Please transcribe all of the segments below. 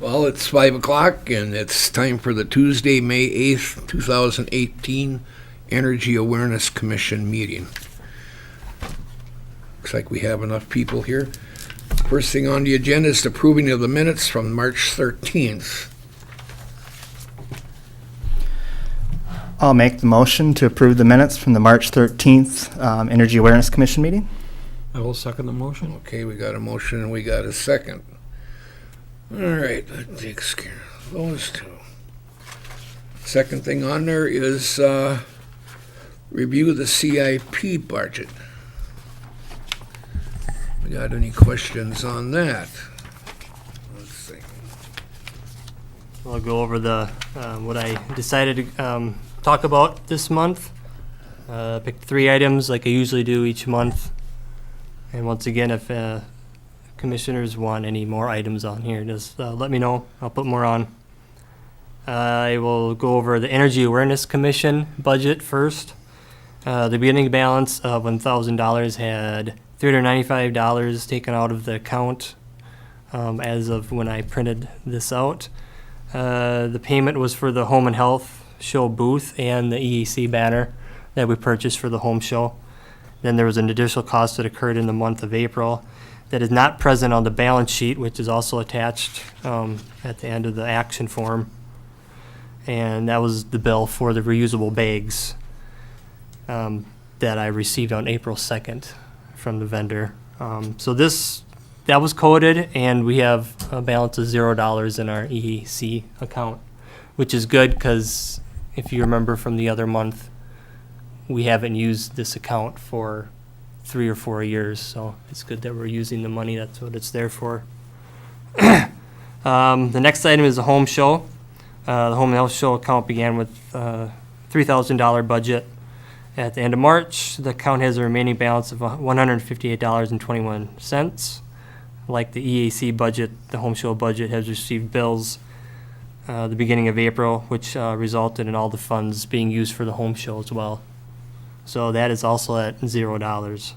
Well, it's 5 o'clock, and it's time for the Tuesday, May 8th, 2018 Energy Awareness Commission meeting. Looks like we have enough people here. First thing on the agenda is the approving of the minutes from March 13th. I'll make the motion to approve the minutes from the March 13th Energy Awareness Commission meeting. I will second the motion. Okay, we got a motion and we got a second. All right, that takes care of those two. Second thing on there is review the CIP budget. We got any questions on that? Let's see. I'll go over the what I decided to talk about this month. Picked 3 items like I usually do each month. And once again, if commissioners want any more items on here, just let me know. I'll put more on. I will go over the Energy Awareness Commission budget first. The beginning balance of $1,000 had $395 taken out of the account as of when I printed this out. The payment was for the Home and Health Show booth and the EAC banner that we purchased for the home show. Then there was an additional cost that occurred in the month of April that is not present on the balance sheet, which is also attached at the end of the action form. And that was the bill for the reusable bags that I received on April 2nd from the vendor. So that was coded, and we have a balance of $0 in our EEC account, which is good because if you remember from the other month, we haven't used this account for 3 or 4 years, so it's good that we're using the money. That's what it's there for. The next item is the home show. The home and health show account began with $3,000 budget. At the end of March, the account has a remaining balance of $158.21. Like the EAC budget, the home show budget has received bills the beginning of April, which resulted in all the funds being used for the home show as well. So that is also at $0.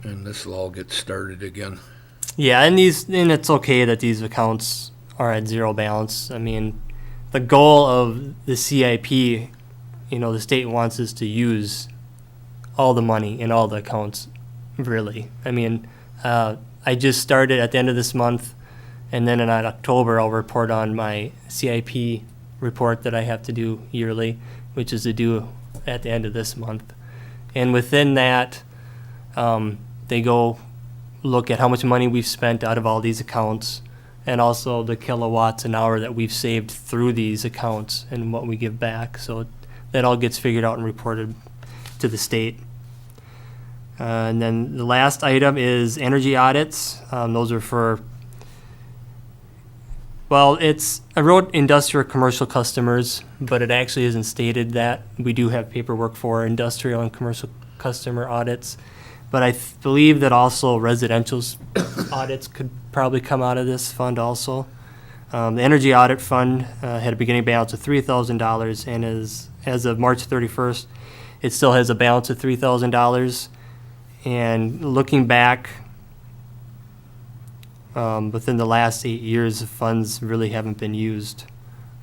And this will all get started again. Yeah, and it's okay that these accounts are at 0 balance. I mean, the goal of the CIP, the state wants us to use all the money in all the accounts, really. I mean, I just started at the end of this month, and then in October I'll report on my CIP report that I have to do yearly, which is to do at the end of this month. And within that, they go look at how much money we've spent out of all these accounts, and also the kilowatts an hour that we've saved through these accounts and what we give back. So that all gets figured out and reported to the state. And then the last item is energy audits. Those are for, I wrote industrial commercial customers, but it actually isn't stated that. We do have paperwork for industrial and commercial customer audits, but I believe that also residential audits could probably come out of this fund also. The energy audit fund had a beginning balance of $3,000, and as of March 31st, it still has a balance of $3,000. And looking back, within the last 8 years, the funds really haven't been used.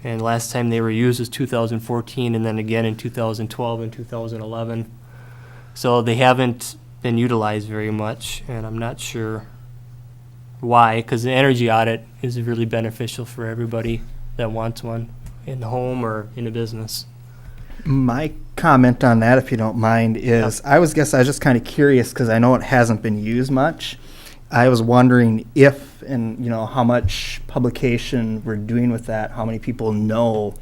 And last time they were used was 2014, and then again in 2012 and 2011. So they haven't been utilized very much, and I'm not sure why, because the energy audit is really beneficial for everybody that wants one in the home or in a business. My comment on that, if you don't mind, is I was just kind of curious because I know it hasn't been used much. I was wondering if and how much publication we're doing with that, how many people know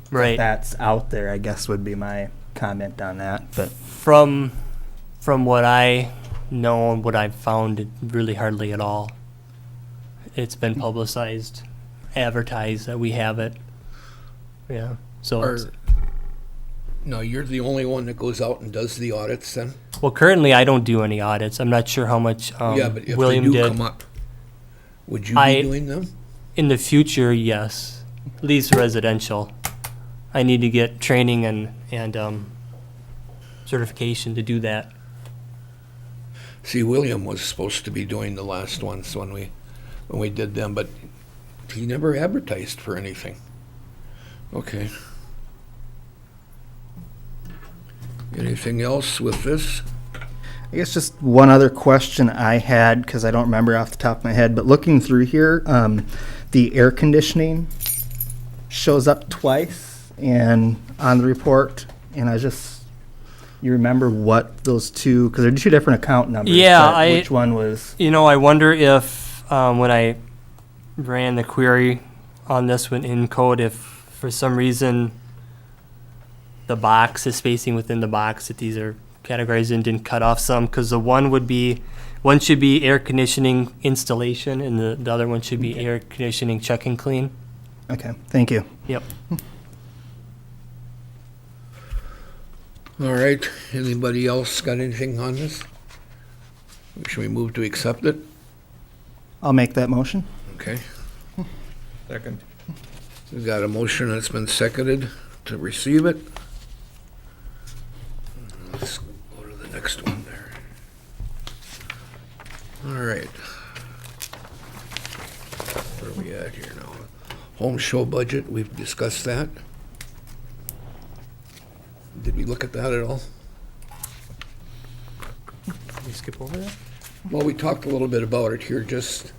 Right. that's out there, I guess would be my comment on that. But From what I know and what I've found, really hardly at all. It's been publicized, advertised that we have it. Yeah. So it's- No, you're the only one that goes out and does the audits then? well, currently I don't do any audits. I'm not sure how much Yeah, but if William they do did. come up, would you be I- doing them? In the future, yes. At least residential. I need to get training and certification to do that. See, William was supposed to be doing the last ones when we did them, but he never advertised for anything. Okay. Anything else with this? I guess just one other question I had, because I don't remember off the top of my head, but looking through here, the air conditioning shows up twice and on the report, and you remember what those two, because they're two different account numbers. Yeah, but which one was? I wonder if, when I ran the query on this one in code, if for some reason the box, the spacing within the box, that these are categorized and didn't cut off some, because the one should be air conditioning installation, and the other one should be Okay. air conditioning check and clean. Okay, thank you. Yep. All right, anybody else got anything on this? Should we move to accept it? I'll make that motion. Okay. Second. We've got a motion that's been seconded to receive it. Let's go to the next one there. All right. Where are we at here now? Home show budget, we've discussed that. Did we look at that at all? Can we skip over that? Well, we talked a little bit about it here just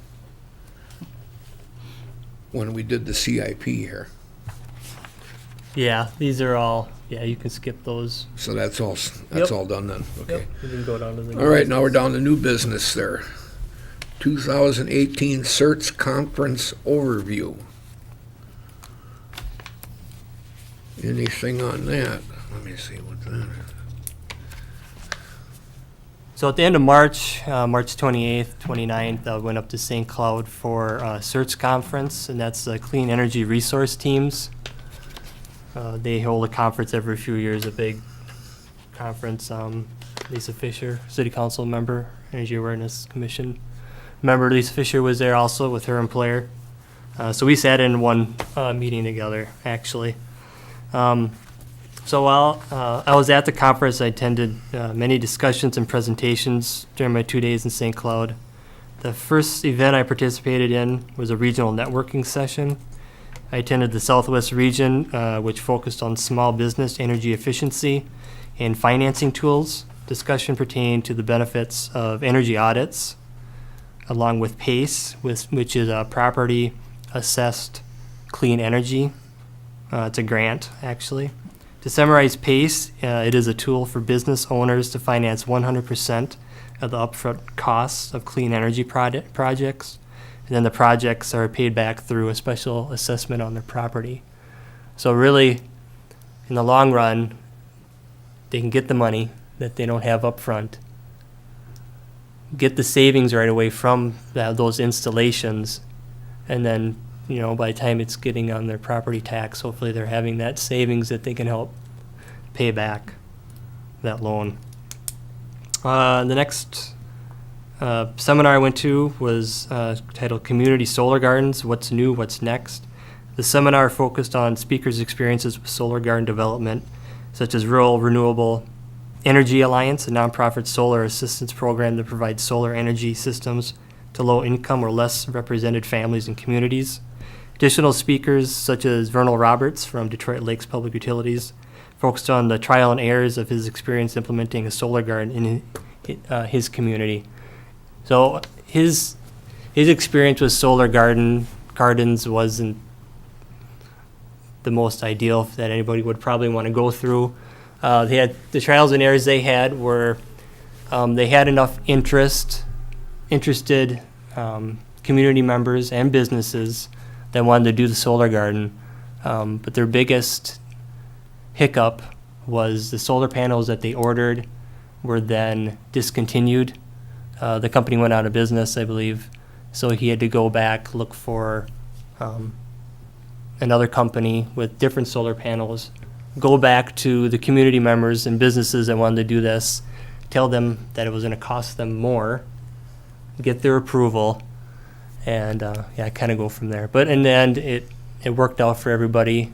when we did the CIP here. Yeah, these are all, you can skip those. So that's Yep. all done then, okay. We can go down to the. All right, now we're down to new business there. 2018 CERTS Conference Overview. Anything on that? Let me see what that is. So at the end of March, March 28th, 29th, I went up to St. Cloud for CERTS conference, and that's the Clean Energy Resource Teams. They hold a conference every few years, a big conference. Lisa Fisher, City Council member, Energy Awareness Commission member, Lisa Fisher was there also with her employer. So we sat in one meeting together, actually. So while I was at the conference, I attended many discussions and presentations during my 2 days in St. Cloud. The first event I participated in was a regional networking session. I attended the Southwest region, which focused on small business energy efficiency and financing tools. Discussion pertained to the benefits of energy audits, along with PACE, which is a property assessed clean energy. It's a grant, actually. To summarize PACE, it is a tool for business owners to finance 100% of the upfront costs of clean energy projects, and then the projects are paid back through a special assessment on their property. So really, in the long run, they can get the money that they don't have upfront, get the savings right away from those installations, and then by the time it's getting on their property tax, hopefully they're having that savings that they can help pay back that loan. The next seminar I went to was titled Community Solar Gardens, What's New, What's Next? The seminar focused on speakers' experiences with solar garden development, such as Rural Renewable Energy Alliance, a nonprofit solar assistance program that provides solar energy systems to low-income or less represented families and communities. Additional speakers, such as Vernal Roberts from Detroit Lakes Public Utilities, focused on the trial and errors of his experience implementing a solar garden in his community. So his experience with solar gardens wasn't the most ideal that anybody would probably want to go through. They had the trials and errors they had were they had enough interested community members and businesses that wanted to do the solar garden, but their biggest hiccup was the solar panels that they ordered were then discontinued. The company went out of business, I believe, so he had to go back, look for another company with different solar panels, go back to the community members and businesses that wanted to do this, tell them that it was going to cost them more, get their approval, and kind of go from there. But in the end, it worked out for everybody.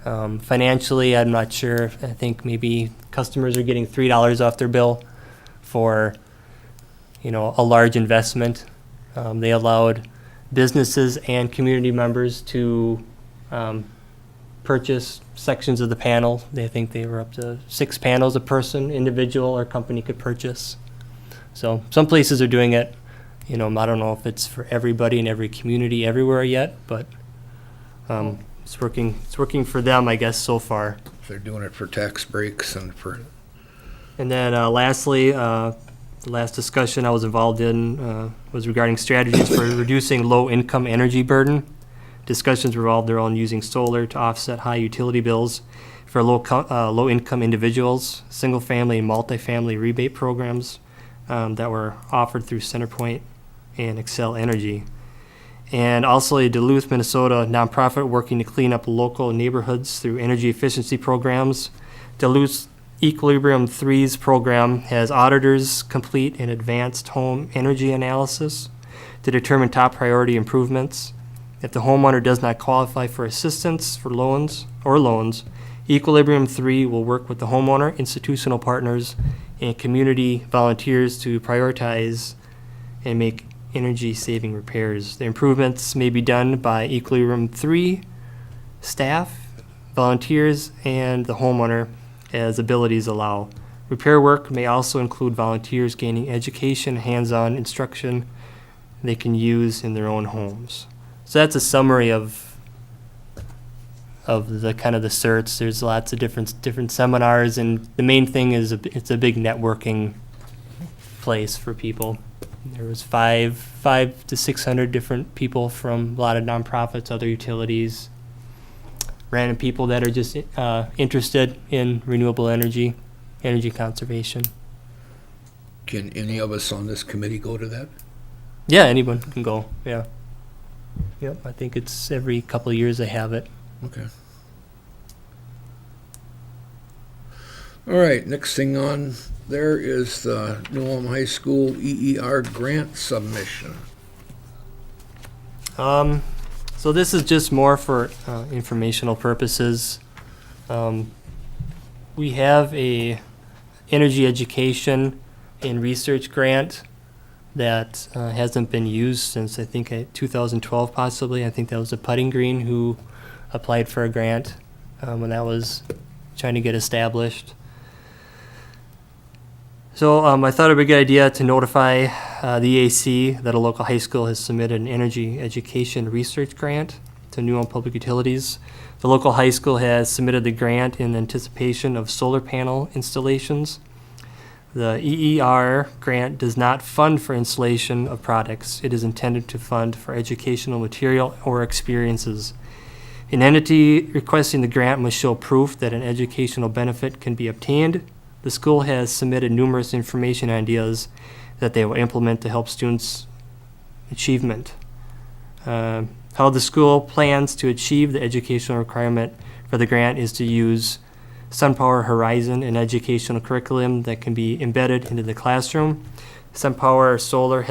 Financially, I'm not sure. I think maybe customers are getting $3 off their bill for, a large investment. They allowed businesses and community members to purchase sections of the panel. They think they were up to 6 panels a person, individual or company could purchase. So some places are doing it. I don't know if it's for everybody in every community everywhere yet, but it's working. It's working for them, I guess, so far. They're doing it for tax breaks and for, And then lastly, the last discussion I was involved in was regarding strategies for reducing low-income energy burden. Discussions revolved around using solar to offset high utility bills for low-income individuals, single-family and multifamily rebate programs that were offered through CenterPoint and Excel Energy. And also a Duluth, Minnesota nonprofit working to clean up local neighborhoods through energy efficiency programs. Duluth's Equilibrium 3's program has auditors complete an advanced home energy analysis to determine top priority improvements. If the homeowner does not qualify for assistance for loans, Equilibrium 3 will work with the homeowner, institutional partners, and community volunteers to prioritize and make energy-saving repairs. The improvements may be done by Equilibrium 3 staff, volunteers, and the homeowner as abilities allow. Repair work may also include volunteers gaining education, hands-on instruction they can use in their own homes. So that's a summary of the kind of the certs. There's lots of different seminars, and the main thing is it's a big networking place for people. There was 500 to 600 different people from a lot of nonprofits, other utilities, random people that are just interested in renewable energy conservation. can any of us on this committee go to that? Yeah, anyone can go. Yeah. Yep. I think it's every couple of years they have it. Okay. All right, next thing on there is the New Ulm High School EER grant submission. So this is just more for informational purposes. We have a energy education and research grant that hasn't been used since I think 2012 possibly. I think that was the Putting Green who applied for a grant when that was trying to get established. So I thought it would be a good idea to notify the EAC that a local high school has submitted an energy education research grant to New Ulm Public Utilities. The local high school has submitted the grant in anticipation of solar panel installations. The EER grant does not fund for installation of products. It is intended to fund for educational material or experiences. An entity requesting the grant must show proof that an educational benefit can be obtained. The school has submitted numerous information ideas that they will implement to help students' achievement. How the school plans to achieve the educational requirement for the grant is to use SunPower Horizon, an educational curriculum that can be embedded into the classroom. SunPower Solar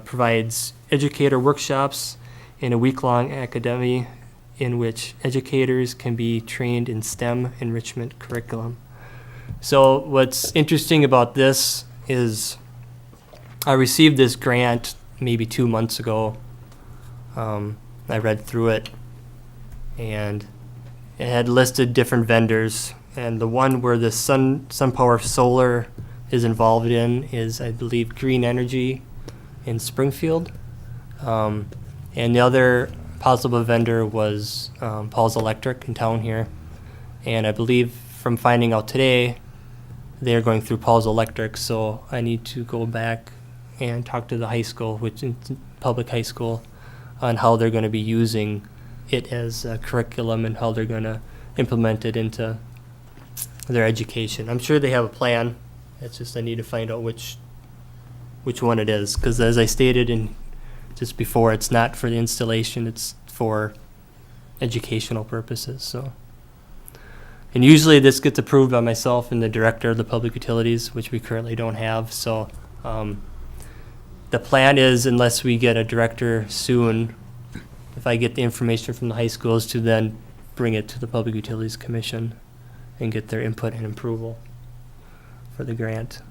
provides educator workshops and a week-long academy in which educators can be trained in STEM enrichment curriculum. So what's interesting about this is I received this grant maybe 2 months ago. I read through it, and it had listed different vendors, and the one where the SunPower Solar is involved in is, I believe, Green Energy in Springfield, and the other possible vendor was Paul's Electric in town here, and I believe from finding out today, they're going through Paul's Electric, so I need to go back and talk to the high school, which is public high school, on how they're going to be using it as a curriculum and how they're going to implement it into their education. I'm sure they have a plan. It's just I need to find out which one it is, because as I stated in just before, it's not for the installation, it's for educational purposes. So. And usually this gets approved by myself and the director of the public utilities, which we currently don't have. So the plan is, unless we get a director soon, if I get the information from the high schools, to then bring it to the Public Utilities Commission and get their input and approval for the grant.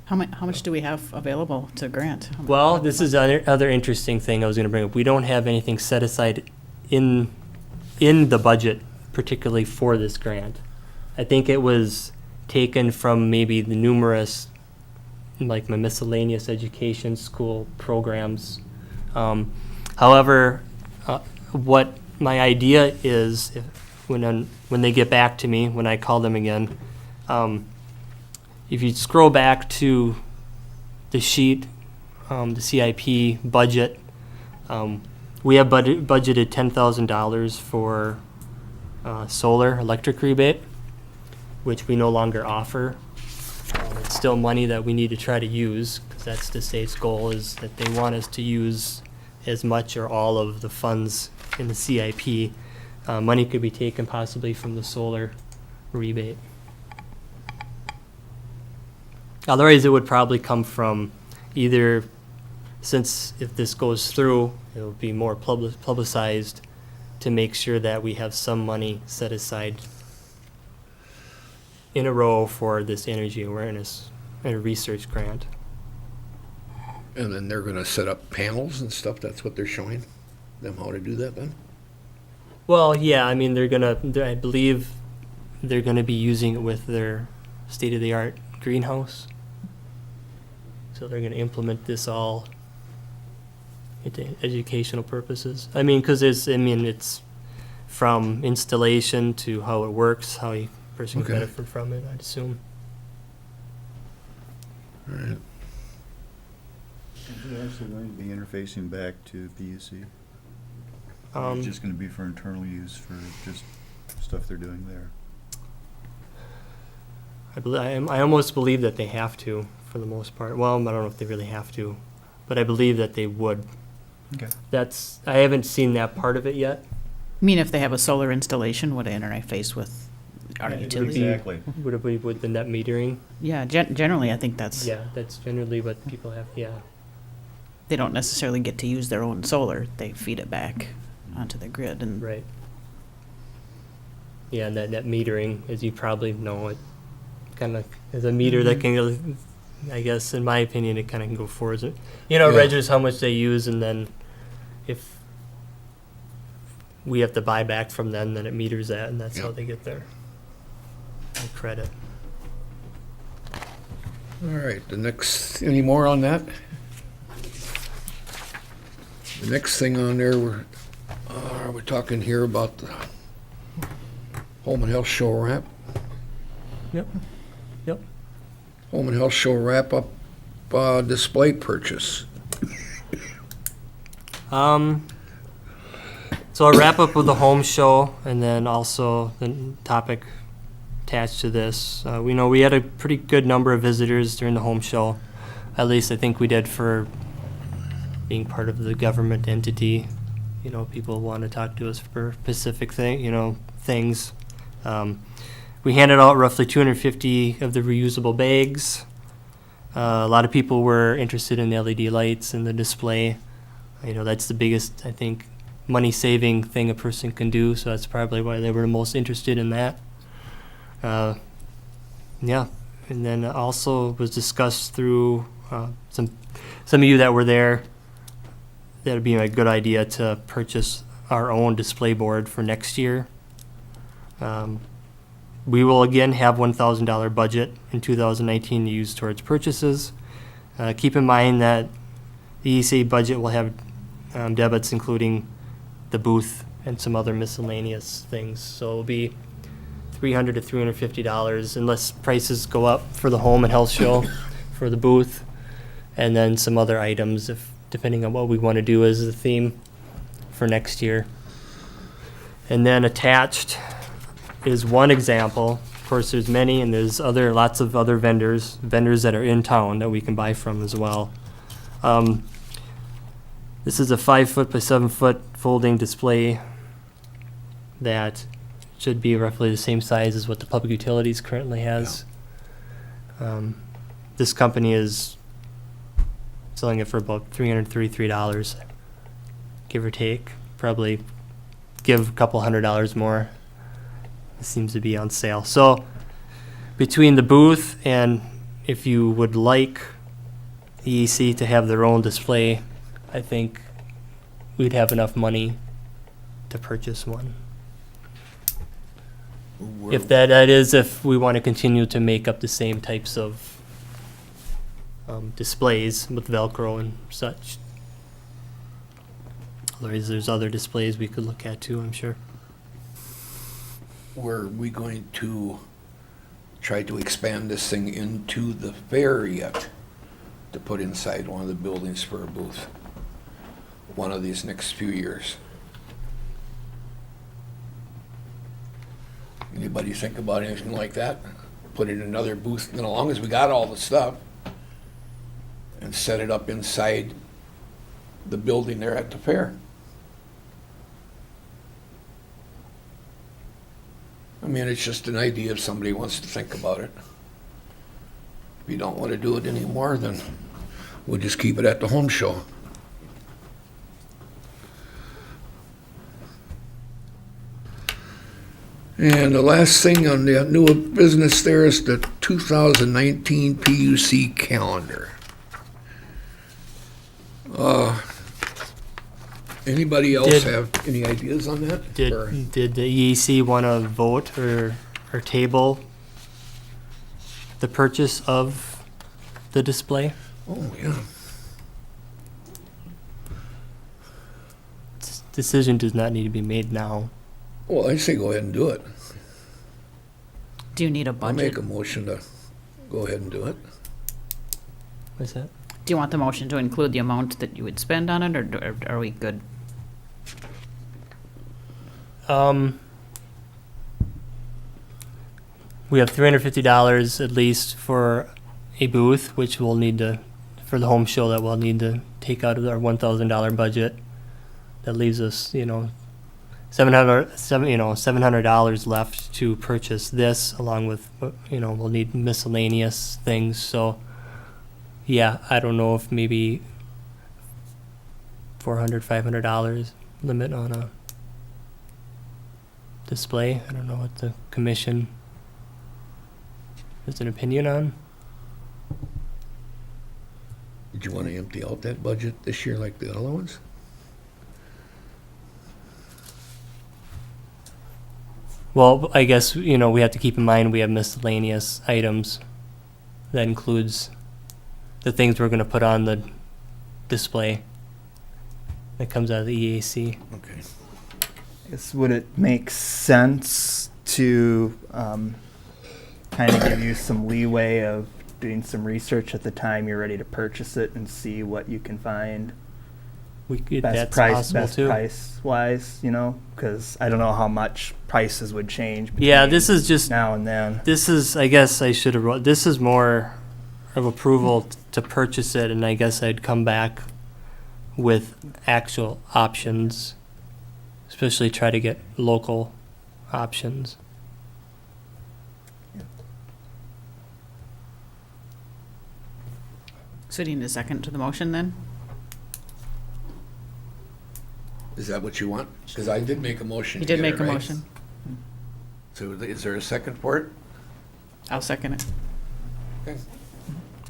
How much do we have available to grant? How much- Well, this is another interesting thing I was gonna bring up. We don't have anything set aside in the budget particularly for this grant. I think it was taken from maybe the numerous, like my miscellaneous education school programs. However, what my idea is, when they get back to me, when I call them again, if you scroll back to the sheet, the CIP budget, we have budgeted $10,000 for solar electric rebate, which we no longer offer. It's still money that we need to try to use, because that's the state's goal, is that they want us to use as much or all of the funds in the CIP. Money could be taken possibly from the solar rebate. Otherwise, it would probably come from either, since if this goes through, it'll be more publicized to make sure that we have some money set aside in a row for this energy awareness and research grant. And then they're gonna set up panels and stuff, that's what they're showing them how to do that then? Well, yeah, I mean, I believe they're gonna be using it with their state-of-the-art greenhouse. So they're gonna implement this all into educational purposes. I mean, it's from installation to how it works, how a person can Okay. benefit from it, I'd assume. All right. Is it actually going to be interfacing back to PUC? Or Um, it's just going to be for internal use for just stuff they're doing there? I almost believe that they have to, for the most part. Well, I don't know if they really have to, but I believe that they would. Okay. I haven't seen that part of it yet. I mean, if they have a solar installation, would it interface with our Yeah, utility? Exactly. Would it be with the net metering? Yeah, generally, I think that's, Yeah, that's generally what people have, yeah. they don't necessarily get to use their own solar. They feed it back onto the grid and. Right. Yeah, and that net metering, as you probably know, it kind of is a meter that can go, I guess, in my opinion, it kind of can go forwards. You know, it Yeah. registers how much they use, and then if we have to buy back from them, then it meters that, and that's how Yep. they get their credit. All right, any more on that? The next thing on there, we're talking here about the Home and Health Show wrap. Yep. Yep. Home and Health Show wrap-up display purchase. So I'll wrap up with the home show, and then also the topic attached to this. We know we had a pretty good number of visitors during the home show. At least I think we did for being part of the government entity. You know, people want to talk to us for specific things. We handed out roughly 250 of the reusable bags. A lot of people were interested in the LED lights and the display. You know, that's the biggest, I think, money-saving thing a person can do, so that's probably why they were most interested in that. Yeah, and then also was discussed through some of you that were there, that would be a good idea to purchase our own display board for next year. We will again have $1,000 budget in 2019 to use towards purchases. Keep in mind that the EC budget will have debits including the booth and some other miscellaneous things. So it'll be $300 to $350 unless prices go up for the home and health show for the booth, and then some other items depending on what we want to do as the theme for next year. And then attached is one example. Of course, there's many, and there's lots of other vendors that are in town that we can buy from as well. This is a 5-foot by 7-foot folding display that should be roughly the same size as what the public utilities currently has. This company is selling it for about $333, give or take. Probably give a couple $100 more. It seems to be on sale. So between the booth and if you would like EEC to have their own display, I think we'd have enough money to purchase one. If that is, if we want to continue to make up the same types of displays with Velcro and such. Otherwise, there's other displays we could look at too, I'm sure. Were we going to try to expand this thing into the fair yet? To put inside one of the buildings for a booth? One of these next few years? Anybody think about anything like that? Put in another booth, as long as we got all the stuff, and set it up inside the building there at the fair. I mean, it's just an idea if somebody wants to think about it. If you don't want to do it anymore, then we'll just keep it at the home show. And the last thing on the new business there is the 2019 PUC calendar. Anybody else have any ideas on that? Or- Did the EEC want to vote or table the purchase of the display? Oh, yeah. This decision does not need to be made now. Well, I say go ahead and do it. Do you need a I'll budget? make a motion to go ahead and do it. What's that? Do you want the motion to include the amount that you would spend on it, or are we good? We have $350 at least for a booth, which we'll need to, for the home show, that we'll need to take out of our $1,000 budget. That leaves us, $700 left to purchase this, along with, we'll need miscellaneous things. So, yeah, I don't know if maybe $400, $500 limit on a display. I don't know what the commission has an opinion on. Did you want to empty out that budget this year like the other ones? Well, I guess, we have to keep in mind we have miscellaneous items. That includes the things we're going to put on the display that comes out of the EAC. Okay. I guess would it make sense to kind of give you some leeway of doing some research at the time you're ready to purchase it and see what you can find That's possible best too. price wise, because I don't know how much prices would change. Yeah, between this is just, now and then. this is, I guess I should have wrote, this is more of approval to purchase it, and I guess I'd come back with actual options, especially try to get local options. So do you need a second to the motion then? Is that what you want? Because I did make a motion. You to did get make it, a right? motion. So is there a second for it? I'll second it. Okay.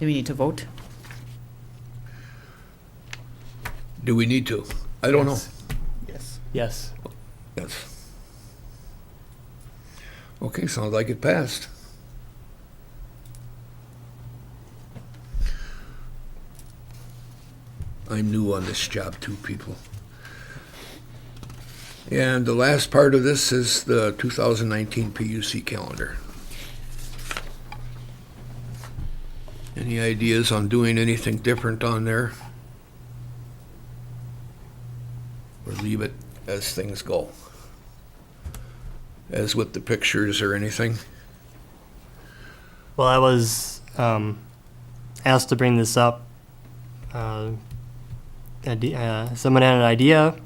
Do we need to vote? Do we need to? I don't know. Yes. Yes. Yes. Okay, sounds like it passed. I'm new on this job too, people. And the last part of this is the 2019 PUC calendar. Any ideas on doing anything different on there? Or leave it as things go? As with the pictures or anything? Well, I was asked to bring this up. Someone had an idea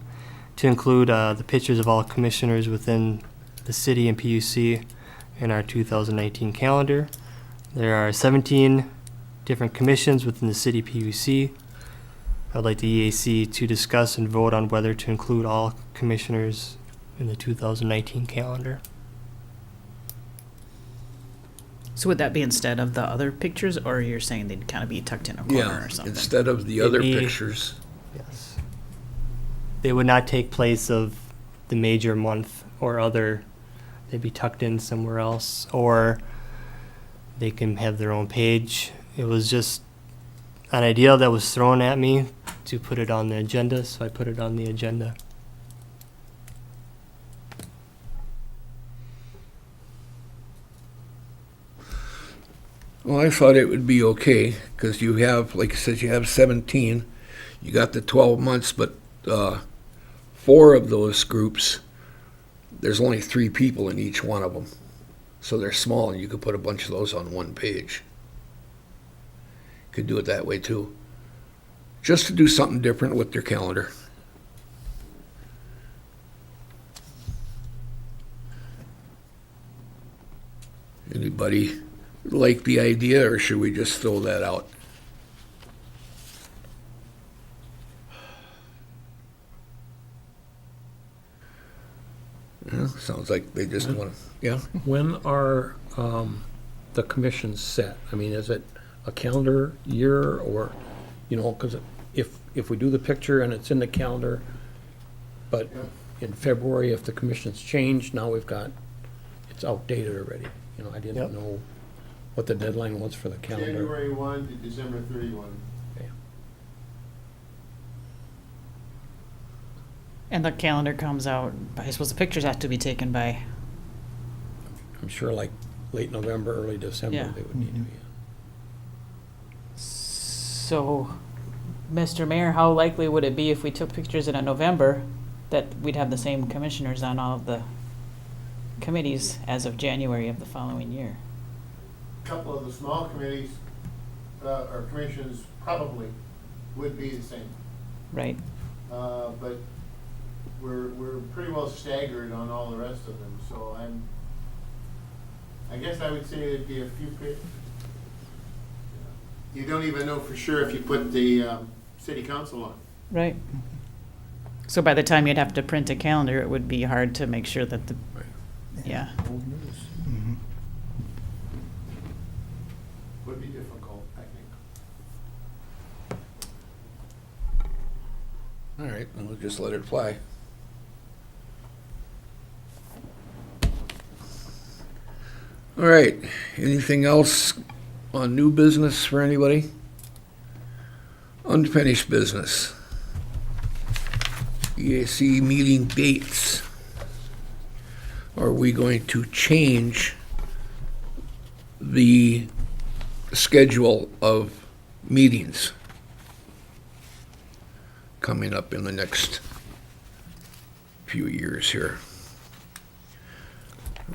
to include the pictures of all commissioners within the city and PUC in our 2019 calendar. There are 17 different commissions within the city PUC. I'd like the EAC to discuss and vote on whether to include all commissioners in the 2019 calendar. So would that be instead of the other pictures, or you're saying they'd kind of be tucked in a corner Yeah, or something? instead of the It'd other be- pictures. Yes. They would not take place of the major month or other. They'd be tucked in somewhere else, or they can have their own page. It was just an idea that was thrown at me to put it on the agenda, so I put it on the agenda. Well, I thought it would be okay, because you have, like I said, you have 17. You got the 12 months, but 4 of those groups, there's only 3 people in each one of them. So they're small, and you could put a bunch of those on one page. Could do it that way, too. Just to do something different with their calendar. Anybody like the idea, or should we just throw that out? Yeah, sounds like they just want to, yeah? When are the commissions set? I mean, is it a calendar year or, because if we do the picture and it's in the calendar, but in February, if the commissions change, now it's outdated already. I Yep. didn't know what the deadline was for the calendar. January 1 to December 31. And the calendar comes out, I suppose the pictures have to be taken by, I'm sure like late November, early December, Yeah. they would need to be. so, Mr. Mayor, how likely would it be if we took pictures in November that we'd have the same commissioners on all of the committees as of January of the following year? A couple of the small committees, or commissions probably would be the same. Right? But we're pretty well staggered on all the rest of them, so I guess I would say it'd be a few you don't even know for sure if you put the city council on. Right. So by the time you'd have to print a calendar, it would be hard to make sure that yeah. Mhm. Would be difficult, I think. All right, then we'll just let it fly. All right, anything else on new business for anybody? Unfinished business. EAC meeting dates. Are we going to change the schedule of meetings coming up in the next few years here?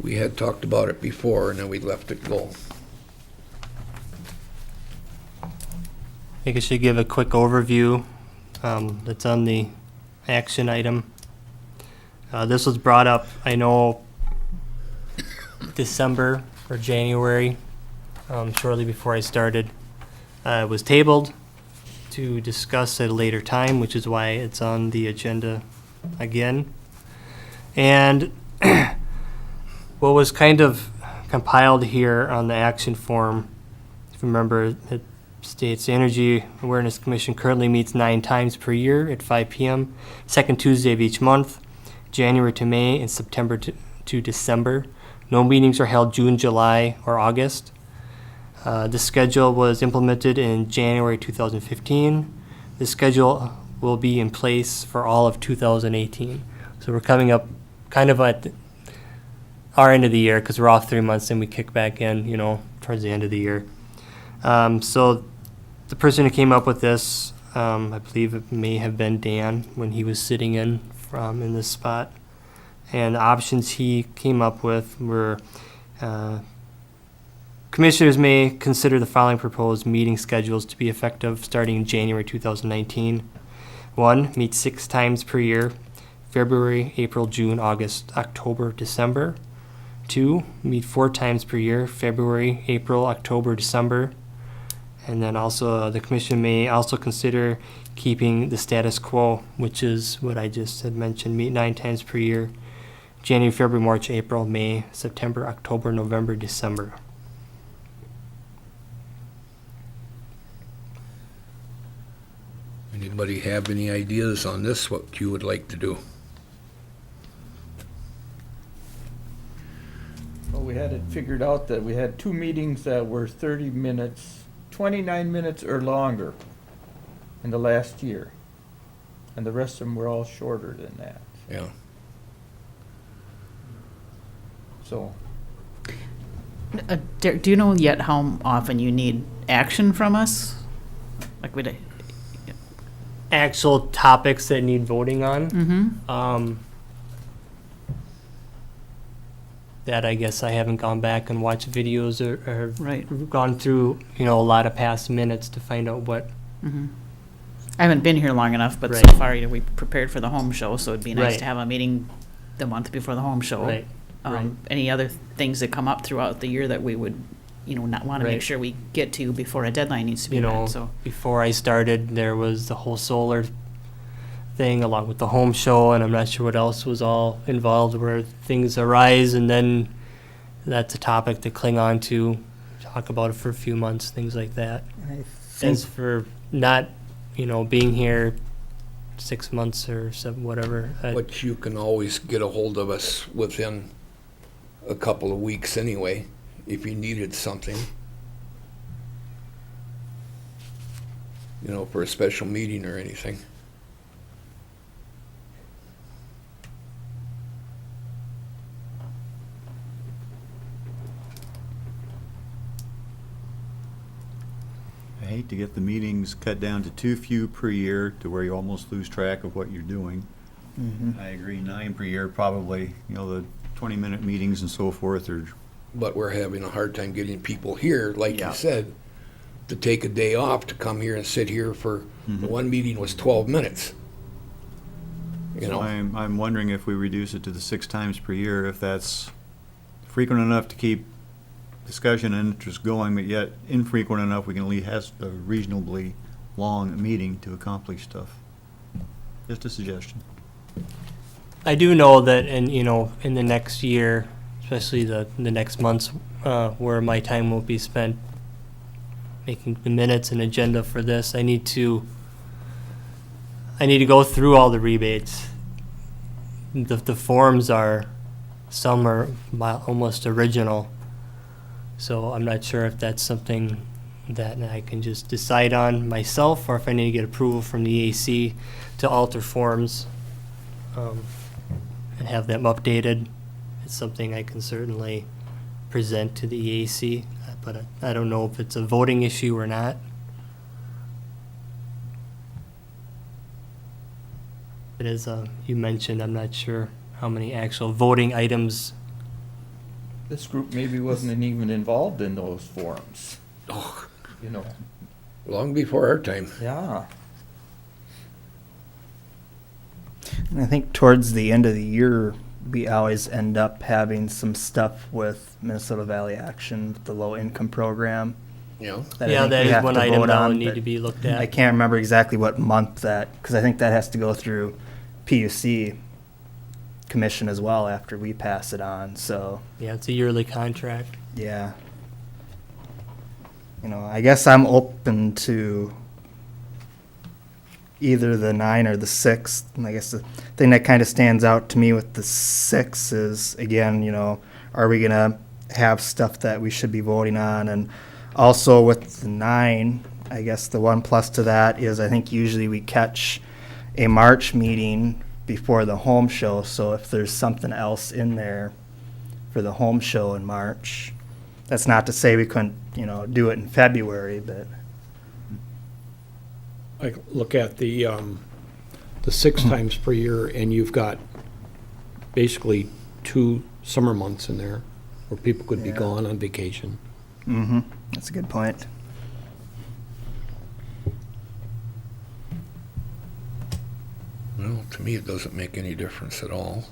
We had talked about it before, and then we left it go. I think I should give a quick overview that's on the action item. This was brought up, I know, December or January, shortly before I started. It was tabled to discuss at a later time, which is why it's on the agenda again. And what was kind of compiled here on the action form, if you remember, it states the Energy Awareness Commission currently meets 9 times per year at 5 p.m., second Tuesday of each month, January to May, and September to December. No meetings are held June, July, or August. The schedule was implemented in January 2015. The schedule will be in place for all of 2018. So we're coming up kind of at our end of the year, because we're off 3 months and we kick back in, towards the end of the year. So the person who came up with this, I believe it may have been Dan when he was sitting in this spot. And the options he came up with were commissioners may consider the following proposed meeting schedules to be effective starting in January 2019. 1, meet 6 times per year, February, April, June, August, October, December. 2, meet 4 times per year, February, April, October, December. And then also the commission may also consider keeping the status quo, which is what I just had mentioned, meet 9 times per year, January, February, March, April, May, September, October, November, December. Anybody have any ideas on this, what you would like to do? Well, we had it figured out that we had 2 meetings that were 30 minutes, 29 minutes or longer in the last year. And the rest of them were all shorter than that. Yeah. Do you know yet how often you need action from us? Like we, Actual topics that need voting on. mm-hmm, That I guess I haven't gone back and watched videos or right, gone through, a lot of past minutes to find out what. mm-hmm. I haven't been here long enough, but so Right. far, we prepared for the home show, so it'd be nice Right. to have a meeting the month before the home show. Right. Right. Any other things that come up throughout the year that we would, not want to make Right. sure we get to before a deadline needs to be You know, met, so. before I started, there was the whole solar thing along with the home show, and I'm not sure what else was all involved where things arise, and then that's a topic to cling on to, talk about it for a few months, things like that. I think As for not, being here 6 months or whatever. But you can always get a hold of us within a couple of weeks anyway, if you needed something. For a special meeting or anything. I hate to get the meetings cut down to too few per year to where you almost lose track of what you're doing. mhm. I agree, 9 per year probably, the 20-minute meetings and so forth are, But we're having a hard time getting people here, like Yeah. you said, to take a day off to come here and sit here for, the Mhm. one meeting was 12 minutes. so I'm wondering if we reduce it to the 6 times per year, if that's frequent enough to keep discussion and interest going, but yet infrequent enough we can at least have a reasonably long meeting to accomplish stuff. Just a suggestion. I do know that in the next year, especially the next months, where my time will be spent making the minutes and agenda for this, I need to go through all the rebates. The forms some are almost original, so I'm not sure if that's something that I can just decide on myself, or if I need to get approval from the EAC to alter forms and have them updated. It's something I can certainly present to the EAC, but I don't know if it's a voting issue or not. It is, you mentioned, I'm not sure how many actual voting items. This group maybe wasn't even involved in those forums, Oh, Long before our time. yeah. And I think towards the end of the year, we always end up having some stuff with Minnesota Valley Action, the low income program. Yeah. That I Yeah, think that we is have one to item vote that will on, need but to be looked I at. can't remember exactly what month that, because I think that has to go through PUC commission as well after we pass it on, so, Yeah, it's a yearly contract. yeah. I guess I'm open to either the 9 or the 6th. And I guess the thing that kind of stands out to me with the 6 is, again, are we going to have stuff that we should be voting on? And also with the 9, I guess the one plus to that is I think usually we catch a March meeting before the home show. So if there's something else in there for the home show in March, that's not to say we couldn't, do it in February, but I look at the 6 times per year, and you've got basically 2 summer months in there where people could be Yeah. gone on vacation. that's a good point. Well, to me, it doesn't make any difference at all.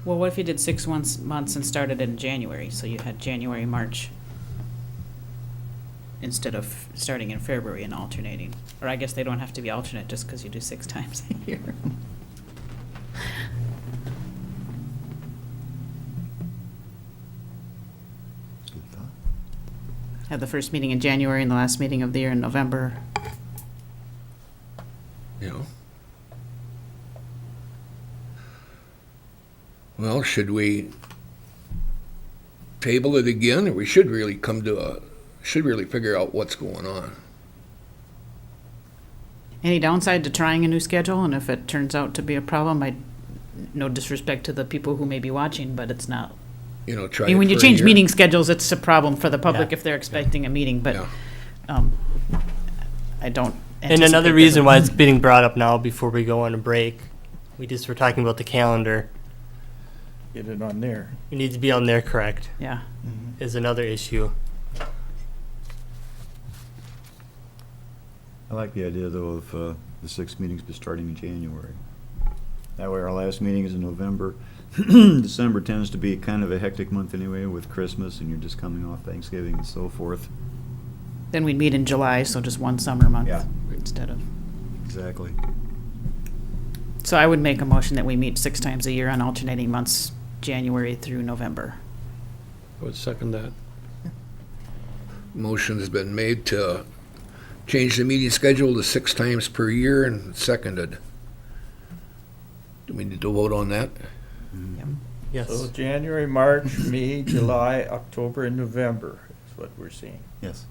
Well, what if you did 6 months and started in January, so you had January, March, instead of starting in February and alternating? Or I guess they don't have to be alternate just because you do 6 times a year. Good thought. Have the first meeting in January and the last meeting of the year in November. You know? Well, should we table it again, or we should really should really figure out what's going on? Any downside to trying a new schedule? And if it turns out to be a problem, no disrespect to the people who may be watching, but it's not. You know, try I mean, it when you for a change year? meeting schedules, it's a problem for the public Yeah. if they're expecting a meeting, but, Yeah. I don't. And anticipate another that reason it- why it's being brought up now before we go on a break, we just were talking about the calendar. Get it on there. We need to be on there, correct, Yeah, is another issue. I like the idea, though, of the 6 meetings be starting in January. That way our last meeting is in November. December tends to be kind of a hectic month anyway with Christmas, and you're just coming off Thanksgiving and so forth. then we'd meet in July, so just one summer month Yeah. instead of. Exactly. So I would make a motion that we meet 6 times a year on alternating months, January through November. I would second that. Motion's been made to change the meeting schedule to 6 times per year and seconded. Do we need to vote on that? Yes. So January, March, May, July, October, and November is what we're seeing. Yes.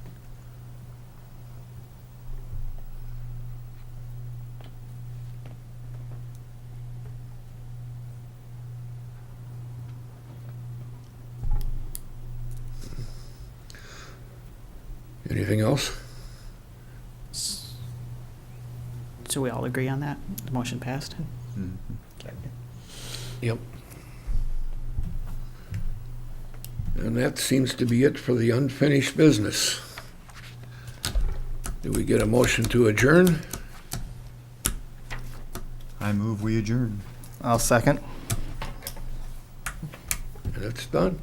Anything else? So we all agree on that? The motion passed? Mhm. Yep. And that seems to be it for the unfinished business. Do we get a motion to adjourn? I move we adjourn. I'll second. And it's done.